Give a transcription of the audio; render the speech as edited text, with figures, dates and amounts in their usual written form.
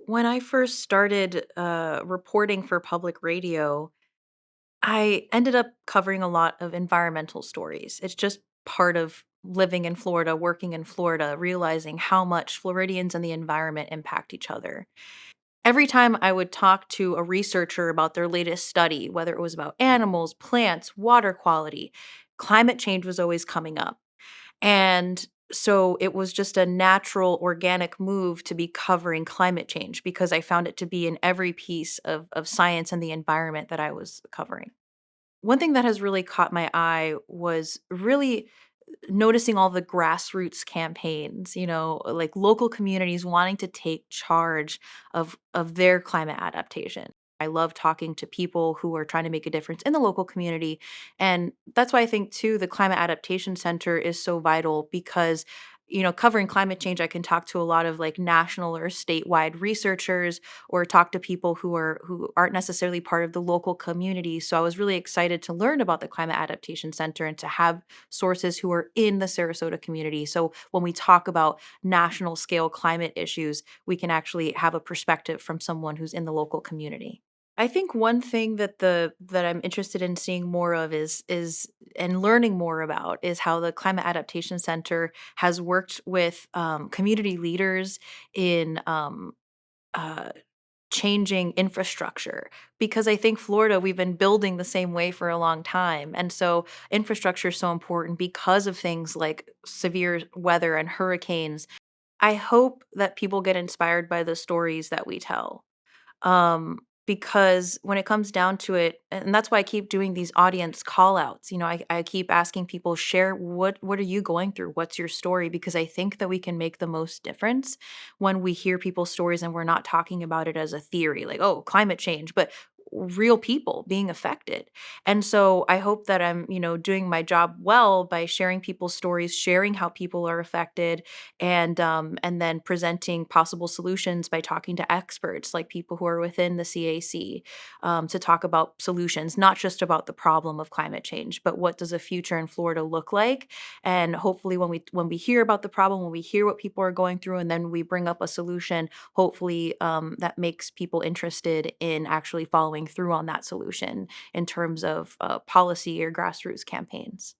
When I first started reporting for public radio, I ended up covering a lot of environmental stories. It's just part of living in Florida, working in Florida, realizing how much Floridians and the environment impact each other. Every time I would talk to a researcher about their latest study, whether it was about animals, plants, water quality, climate change was always coming up. And so it was just a natural organic move to be covering climate change because I found it to be in every piece of science and the environment that I was covering. One thing that has really caught my eye was really noticing all the grassroots campaigns, like local communities wanting to take charge of their climate adaptation. I love talking to people who are trying to make a difference in the local community. And that's why I think too the Climate Adaptation Center is so vital because covering climate change, I can talk to a lot of like national or statewide researchers or talk to people who aren't necessarily part of the local community. So I was really excited to learn about the Climate Adaptation Center and to have sources who are in the Sarasota community. So when we talk about national scale climate issues, we can actually have a perspective from someone who's in the local community. I think one thing that I'm interested in seeing more of is and learning more about is how the Climate Adaptation Center has worked with community leaders in uh, changing infrastructure because I think Florida, we've been building the same way for a long time. And so infrastructure is so important because of things like severe weather and hurricanes. I hope that people get inspired by the stories that we tell. Because when it comes down to it, and that's why I keep doing these audience call outs. I keep asking people, share what are you going through? What's your story? Because I think that we can make the most difference when we hear people's stories and we're not talking about it as a theory, like, oh, climate change, but real people being affected. And so I hope that I'm, doing my job well by sharing people's stories, sharing how people are affected, and then presenting possible solutions by talking to experts like people who are within the CAC, to talk about solutions, not just about the problem of climate change, but what does a future in Florida look like? And hopefully, when we hear about the problem, when we hear what people are going through, and then we bring up a solution, hopefully that makes people interested in actually following through on that solution in terms of policy or grassroots campaigns.